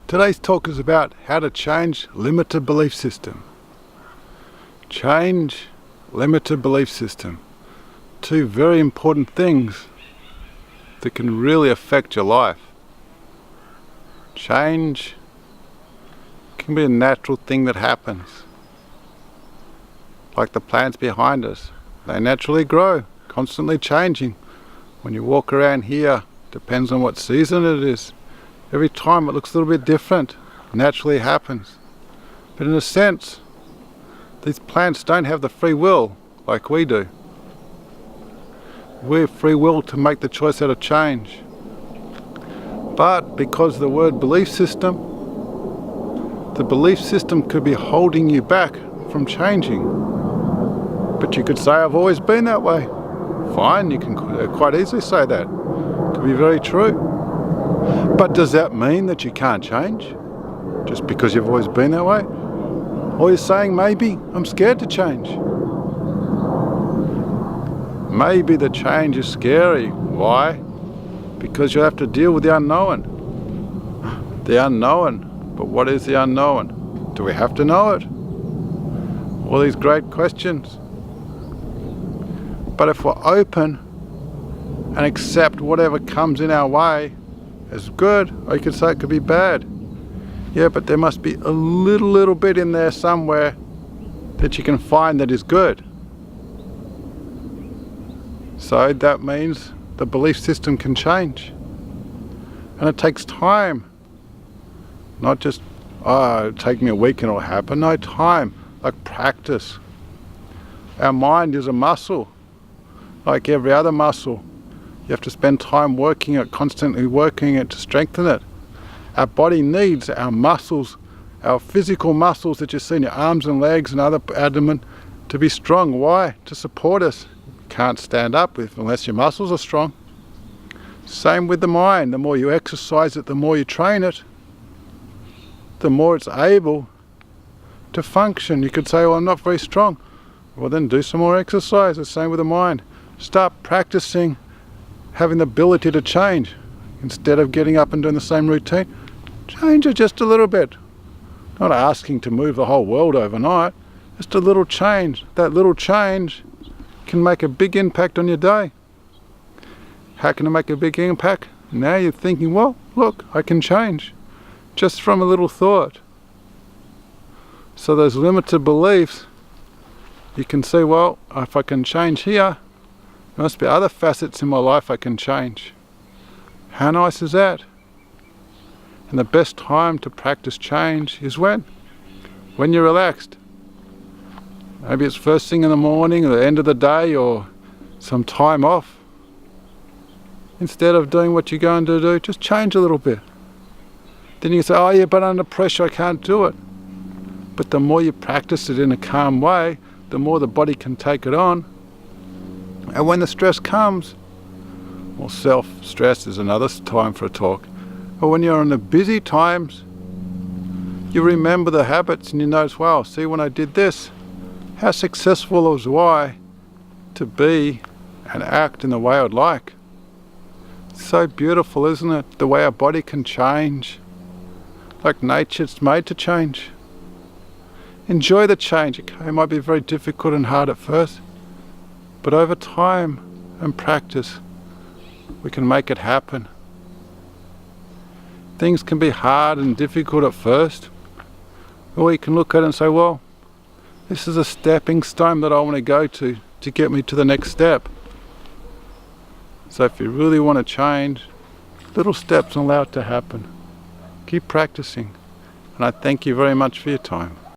Today's talk is about how to change limited belief system. Change limited belief system. Two very important things that can really affect your life. Change can be a natural thing that happens. Like the plants behind us. They naturally grow, constantly changing. When you walk around here, depends on what season it is. Every time it looks a little bit different. Naturally happens. But in a sense, these plants don't have the free will like we do. We have free will to make the choice out of change. But because of the word belief system, the belief system could be holding you back from changing. But you could say, I've always been that way. Fine, you can quite easily say that. Could be very true. But does that mean that you can't change? Just because you've always been that way? Or you're saying, maybe I'm scared to change. Maybe the change is scary. Why? Because you have to deal with the unknown. The unknown. But what is the unknown? Do we have to know it? All these great questions. But if we're open and accept whatever comes in our way as good, or you could say it could be bad. Yeah, but there must be a little bit in there somewhere that you can find that is good. So that means the belief system can change. And it takes time. Not just, it'll take me a week and it'll happen. No, time, like practice. Our mind is a muscle, like every other muscle. You have to spend time working it, constantly working it to strengthen it. Our body needs our muscles, our physical muscles that you see in your arms and legs and other abdomen to be strong. Why? To support us. Can't stand up unless your muscles are strong. Same with the mind. The more you exercise it, the more you train it, the more it's able to function. You could say, well, I'm not very strong. Well, then do some more exercise. The same with the mind. Start practicing having the ability to change. Instead of getting up and doing the same routine, change it just a little bit. Not asking to move the whole world overnight, just a little change. That little change can make a big impact on your day. How can it make a big impact? Now you're thinking, well, look, I can change. Just from a little thought. So those limited beliefs, you can see, well, if I can change here, there must be other facets in my life I can change. How nice is that? And the best time to practice change is when? When you're relaxed. Maybe it's first thing in the morning or the end of the day or some time off. Instead of doing what you're going to do, just change a little bit. Then you say, oh yeah, but under pressure I can't do it. But the more you practice it in a calm way, the more the body can take it on. And when the stress comes, well, self-stress is another time for a talk. But when you're in the busy times, you remember the habits and you notice, wow, see when I did this, how successful was I to be and act in the way I'd like. It's so beautiful, isn't it? The way our body can change. Like nature's made to change. Enjoy the change. Okay, it might be very difficult and hard at first, but over time and practice, we can make it happen. Things can be hard and difficult at first, or you can look at it and say, well, this is a stepping stone that I want to go to get me to the next step. So if you really want to change, little steps allow it to happen. Keep practicing, and I thank you very much for your time.